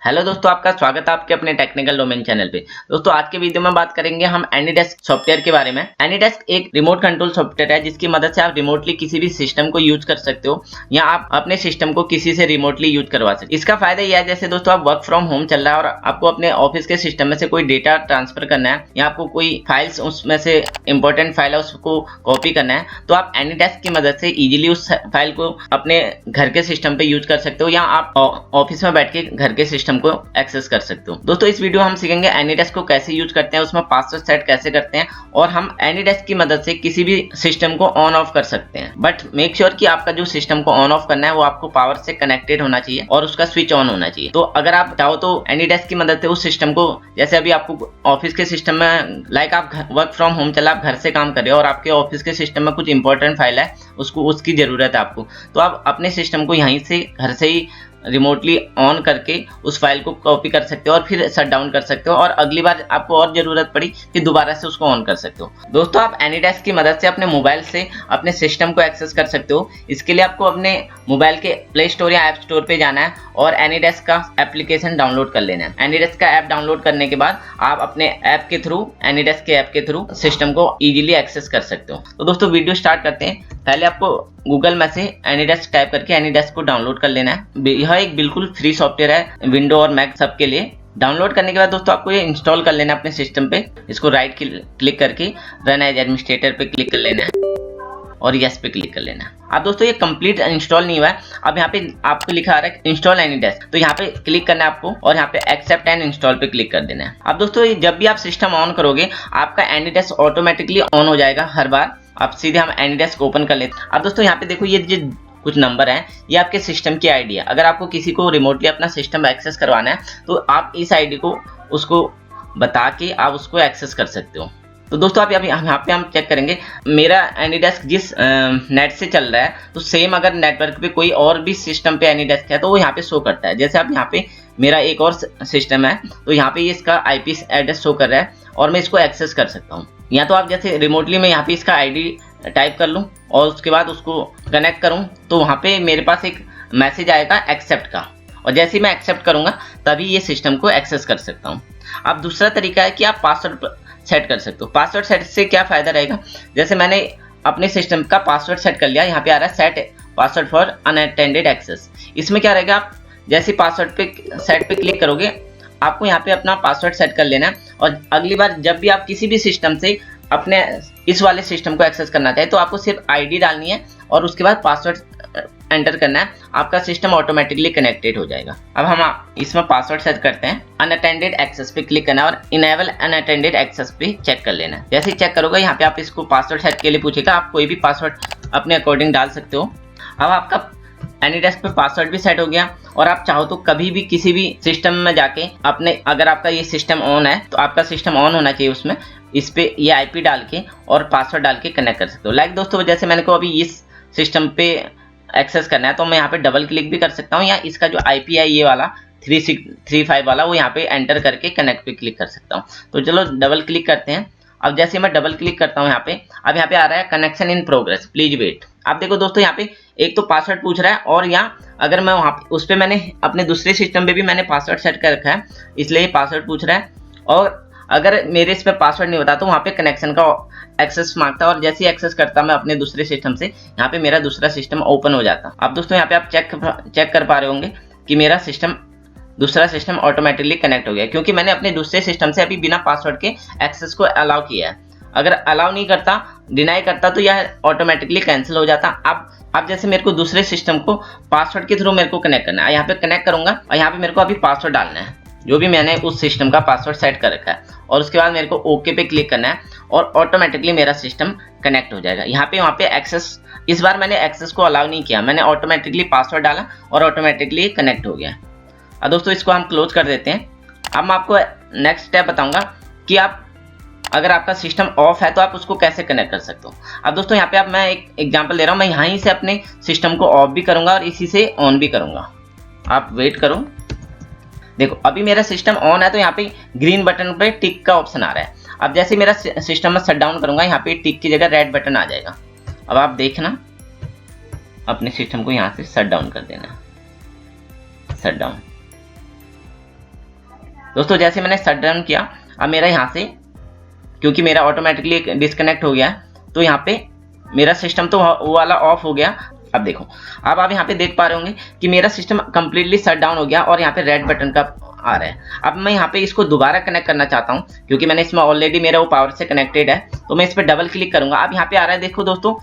Hello दोस्तों, आपका स्वागत है आपके अपने टेक्निकल डोमेन चैनल पे। दोस्तों आज के वीडियो में बात करेंगे हम एनीडेस्क सॉफ्टवेयर के बारे में। एनीडेस्क एक रिमोट कंट्रोल सॉफ्टवेयर है जिसकी मदद से आप रिमोटली किसी भी सिस्टम को यूज कर सकते हो या आप अपने सिस्टम को किसी से रिमोटली यूज करवा सकते हो। इसका फायदा यह है, जैसे दोस्तों आप वर्क फ्रॉम होम चल रहा है और आपको अपने ऑफिस के सिस्टम में से कोई डेटा ट्रांसफर करना है या आपको कोई फाइल्स उसमें से इंपॉर्टेंट फाइल है उसको कॉपी करना है, तो आप एनीडेस्क की मदद से इजीली उस फाइल को अपने घर के सिस्टम पे यूज कर सकते हो या आप ऑफिस में बैठ के घर के सिस्टम को एक्सेस कर सकते हो। दोस्तों इस वीडियो हम सीखेंगे एनीडेस्क को कैसे यूज करते हैं, उसमें पासवर्ड सेट कैसे करते हैं और हम एनीडेस्क की मदद से किसी भी सिस्टम को ऑन ऑफ कर सकते हैं। बट मेक श्योर कि आपका जो सिस्टम को ऑन ऑफ करना है वो आपको पावर से कनेक्टेड होना चाहिए और उसका स्विच ऑन होना चाहिए। तो अगर आप चाहो तो एनीडेस्क की मदद से उस सिस्टम को, जैसे अभी आपको ऑफिस के सिस्टम में लाइक आप वर्क फ्रॉम होम चला, आप घर से काम कर रहे हो और आपके ऑफिस के सिस्टम में कुछ इंपॉर्टेंट फाइल है उसकी जरूरत है आपको, तो आप अपने सिस्टम को यहीं से घर से ही रिमोटली ऑन करके उस फाइल को कॉपी कर सकते हो और फिर शट डाउन कर सकते हो और अगली बार आपको और जरूरत पड़ी कि दोबारा से उसको ऑन कर सकते हो। दोस्तों आप एनीडेस्क की मदद से अपने मोबाइल से अपने सिस्टम को एक्सेस कर सकते हो। इसके लिए आपको अपने मोबाइल के प्ले स्टोर या ऐप स्टोर पे जाना है और एनीडेस्क का एप्लीकेशन डाउनलोड कर लेना है। एनीडेस्क का ऐप डाउनलोड करने के बाद आप अपने ऐप के थ्रू, एनीडेस्क के ऐप के थ्रू सिस्टम को इजीली एक्सेस कर सकते हो। तो दोस्तों वीडियो स्टार्ट करते हैं। पहले आपको गूगल में से एनीडेस्क टाइप करके एनीडेस्क को डाउनलोड कर लेना है। यह एक बिल्कुल फ्री सॉफ्टवेयर है विंडो और मैक सबके लिए। डाउनलोड करने के बाद दोस्तों आपको ये इंस्टॉल कर लेना है अपने सिस्टम पे। इसको राइट क्लिक करके रन एज एडमिनिस्ट्रेटर पे क्लिक कर लेना है और यस पे क्लिक कर लेना है। अब दोस्तों ये कंप्लीट इंस्टॉल नहीं हुआ है। अब यहाँ पे आपको लिखा आ रहा है इंस्टॉल एनीडेस्क, तो यहाँ पे क्लिक करना है आपको और यहाँ पे एक्सेप्ट एंड इंस्टॉल पे क्लिक कर देना है। अब दोस्तों जब भी आप सिस्टम ऑन करोगे आपका एनीडेस्क ऑटोमेटिकली ऑन हो जाएगा हर बार। आप सीधे हम एनीडेस्क ओपन कर लेते हैं। अब दोस्तों यहाँ पे देखो ये जो कुछ नंबर हैं ये आपके सिस्टम की आईडी है। अगर आपको किसी को रिमोटली अपना सिस्टम एक्सेस करवाना है तो आप इस आईडी को उसको बता के आप उसको एक्सेस कर सकते हो। तो दोस्तों आप यहाँ पे हम चेक करेंगे मेरा एनीडेस्क जिस नेट से चल रहा है, तो सेम अगर नेटवर्क पे कोई और भी सिस्टम पे एनीडेस्क है तो वो यहाँ पे शो करता है। जैसे आप यहाँ पे मेरा एक और सिस्टम है तो यहाँ पे ये इसका आईपी एड्रेस शो कर रहा है और मैं इसको एक्सेस कर सकता हूँ। या तो आप जैसे रिमोटली मैं यहाँ पे इसका आईडी टाइप कर लूँ और उसके बाद उसको कनेक्ट करूँ तो वहाँ पे मेरे पास एक मैसेज आएगा एक्सेप्ट का, और जैसे ही मैं एक्सेप्ट करूँगा तभी ये सिस्टम को एक्सेस कर सकता हूँ। अब दूसरा तरीका है कि आप पासवर्ड सेट कर सकते हो। पासवर्ड सेट से क्या फायदा रहेगा, जैसे मैंने अपने सिस्टम का पासवर्ड सेट कर लिया, यहाँ पे आ रहा है set password for unattended access. इसमें क्या रहेगा, आप जैसे पासवर्ड पे सेट पे क्लिक करोगे आपको यहाँ पे अपना पासवर्ड सेट कर लेना है और अगली बार जब भी आप किसी भी सिस्टम से अपने इस वाले सिस्टम को एक्सेस करना चाहे तो आपको सिर्फ आईडी डालनी है और उसके बाद पासवर्ड एंटर करना है। आपका सिस्टम ऑटोमेटिकली कनेक्टेड हो जाएगा। अब हम इसमें पासवर्ड सेट करते हैं। अनअटेंडेड एक्सेस पे क्लिक करना है और इनेबल अनअटेंडेड एक्सेस पे चेक कर लेना है। जैसे ही चेक करोगे यहाँ पे आप इसको पासवर्ड सेट के लिए पूछेगा, आप कोई भी पासवर्ड अपने अकॉर्डिंग डाल सकते हो। अब आपका एनीडेस्क पे पासवर्ड भी सेट हो गया और आप चाहो तो कभी भी किसी भी सिस्टम में जाके अपने, अगर आपका ये सिस्टम ऑन है तो आपका सिस्टम ऑन होना चाहिए, उसमें इस पे ये आईपी डाल के और पासवर्ड डाल के कनेक्ट कर सकते हो। लाइक दोस्तों जैसे मैंने को अभी इस सिस्टम पे एक्सेस करना है तो मैं यहाँ पे डबल क्लिक भी कर सकता हूँ या इसका जो आईपी है ये वाला 3635 वाला वो यहाँ पे एंटर करके कनेक्ट पे क्लिक कर सकता हूँ। तो चलो डबल क्लिक करते हैं। अब जैसे मैं डबल क्लिक करता हूँ यहाँ पे, अब यहाँ पे आ रहा है connection in progress, please wait. आप देखो दोस्तों यहाँ पे एक तो पासवर्ड पूछ रहा है और यहाँ अगर मैं वहाँ उस पर मैंने अपने दूसरे सिस्टम पे भी मैंने पासवर्ड सेट कर रखा है इसलिए ये पासवर्ड पूछ रहा है, और अगर मेरे इस पर पासवर्ड नहीं होता तो वहाँ पे कनेक्शन का एक्सेस मांगता है और जैसे ही एक्सेस करता मैं अपने दूसरे सिस्टम से, यहाँ पे मेरा दूसरा सिस्टम ओपन हो जाता। अब दोस्तों यहाँ पे आप चेक कर पा रहे होंगे कि मेरा दूसरा सिस्टम ऑटोमेटिकली कनेक्ट हो गया क्योंकि मैंने अपने दूसरे सिस्टम से अभी बिना पासवर्ड के एक्सेस को अलाउ किया है। अगर अलाउ नहीं करता, डिनाई करता, तो यह ऑटोमेटिकली कैंसिल हो जाता। अब जैसे मेरे को दूसरे सिस्टम को पासवर्ड के थ्रू मेरे को कनेक्ट करना है, यहाँ पे कनेक्ट करूंगा और यहाँ पे मेरे को अभी पासवर्ड डालना है जो भी मैंने उस सिस्टम का पासवर्ड सेट कर रखा है, और उसके बाद मेरे को ओके पे क्लिक करना है और ऑटोमेटिकली मेरा सिस्टम कनेक्ट हो जाएगा। यहाँ पे वहाँ पे एक्सेस, इस बार मैंने एक्सेस को अलाउ नहीं किया, मैंने ऑटोमेटिकली पासवर्ड डाला और ऑटोमेटिकली कनेक्ट हो गया। अब दोस्तों इसको हम क्लोज कर देते हैं। अब मैं आपको नेक्स्ट स्टेप बताऊंगा कि आप अगर आपका सिस्टम ऑफ है तो आप उसको कैसे कनेक्ट कर सकते हो। अब दोस्तों यहाँ पे अब मैं एक एग्जांपल दे रहा हूँ, मैं यहीं से अपने सिस्टम को ऑफ भी करूंगा और इसी से ऑन भी करूंगा। आप वेट करो, देखो अभी मेरा सिस्टम ऑन है तो यहाँ पे ग्रीन बटन पे टिक का ऑप्शन आ रहा है। अब जैसे मेरा सिस्टम में शट डाउन करूंगा यहाँ पे टिक की जगह रेड बटन आ जाएगा। अब आप देखना अपने सिस्टम को यहाँ से शट डाउन कर देना, शट डाउन। दोस्तों जैसे मैंने शट डाउन किया, अब मेरा यहाँ से क्योंकि मेरा ऑटोमेटिकली डिस्कनेक्ट हो गया तो यहाँ पे मेरा सिस्टम तो वो वाला ऑफ हो गया। अब देखो, अब आप यहाँ पे देख पा रहे होंगे कि मेरा सिस्टम कंप्लीटली शट डाउन हो गया और यहाँ पे रेड बटन का आ रहा है। अब मैं यहाँ पे इसको दोबारा कनेक्ट करना चाहता हूँ क्योंकि मैंने इसमें ऑलरेडी मेरा वो पावर से कनेक्टेड है, तो मैं इस पर डबल क्लिक करूंगा। अब यहाँ पे आ रहा है, देखो दोस्तों,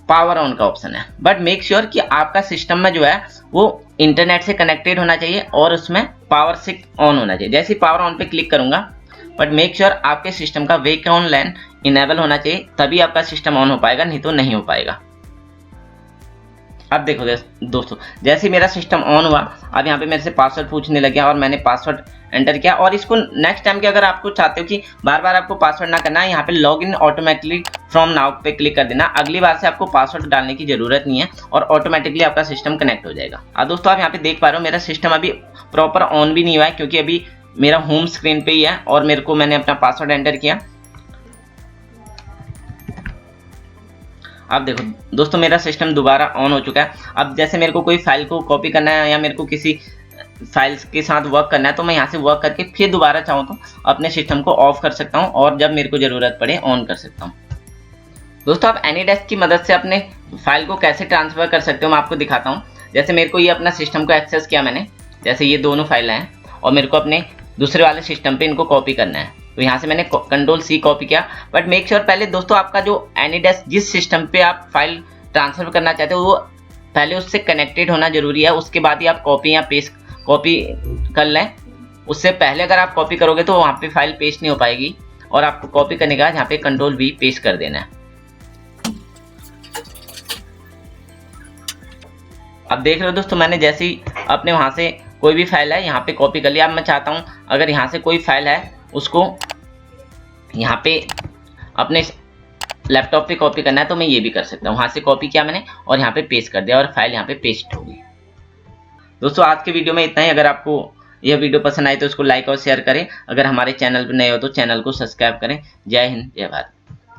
पावर ऑन का ऑप्शन है। बट मेक श्योर कि आपका सिस्टम में जो है वो इंटरनेट से कनेक्टेड होना चाहिए और उसमें पावर से ऑन होना चाहिए। जैसे ही पावर ऑन पे क्लिक करूंगा, बट मेक श्योर आपके सिस्टम का वेक ऑन लैन इनेबल होना चाहिए, तभी आपका सिस्टम ऑन हो पाएगा, नहीं तो नहीं हो पाएगा। अब देखो दोस्तों, जैसे मेरा सिस्टम ऑन हुआ, अब यहाँ पे मेरे से पासवर्ड पूछने लग गया और मैंने पासवर्ड एंटर किया। और इसको नेक्स्ट टाइम के अगर आपको चाहते हो कि बार बार आपको पासवर्ड ना करना है, यहाँ पे log in automatically from now पे क्लिक कर देना। अगली बार से आपको पासवर्ड डालने की जरूरत नहीं है और ऑटोमेटिकली आपका सिस्टम कनेक्ट हो जाएगा। अब दोस्तों आप यहाँ पे देख पा रहे हो मेरा सिस्टम अभी प्रॉपर ऑन भी नहीं हुआ है क्योंकि अभी मेरा होम स्क्रीन पे ही है और मैंने अपना पासवर्ड एंटर किया। अब देखो दोस्तों, मेरा सिस्टम दोबारा ऑन हो चुका है। अब जैसे मेरे को कोई फाइल को कॉपी करना है या मेरे को किसी फाइल्स के साथ वर्क करना है, तो मैं यहाँ से वर्क करके फिर दोबारा चाहूँ तो अपने सिस्टम को ऑफ कर सकता हूँ और जब मेरे को ज़रूरत पड़े ऑन कर सकता हूँ। दोस्तों आप एनीडेस्क की मदद से अपने फाइल को कैसे ट्रांसफ़र कर सकते हो मैं आपको दिखाता हूँ। जैसे मेरे को ये अपना सिस्टम को एक्सेस किया मैंने, जैसे ये दोनों फाइल हैं और मेरे को अपने दूसरे वाले सिस्टम पे इनको कॉपी करना है, तो यहाँ से मैंने Ctrl+C कॉपी किया। बट मेक श्योर पहले दोस्तों आपका जो एनीडेस्क जिस सिस्टम पे आप फाइल ट्रांसफर करना चाहते हो वो पहले उससे कनेक्टेड होना जरूरी है, उसके बाद ही आप कॉपी या पेस्ट कॉपी कर लें। उससे पहले अगर आप कॉपी करोगे तो वहाँ पे फाइल पेस्ट नहीं हो पाएगी और आपको कॉपी करने के बाद यहाँ पे Ctrl+V पेस्ट कर देना है। अब देख रहे हो दोस्तों, मैंने जैसे ही अपने वहाँ से कोई भी फाइल है यहाँ पे कॉपी कर लिया। अब मैं चाहता हूँ अगर यहाँ से कोई फाइल है उसको यहाँ पे अपने लैपटॉप पे कॉपी करना है तो मैं ये भी कर सकता हूँ। वहाँ से कॉपी किया मैंने और यहाँ पे पेस्ट कर दिया और फाइल यहाँ पे पेस्ट हो गई। दोस्तों आज के वीडियो में इतना ही। अगर आपको यह वीडियो पसंद आए तो उसको लाइक और शेयर करें। अगर हमारे चैनल पर नए हो तो चैनल को सब्सक्राइब करें। जय हिंद, जय भारत।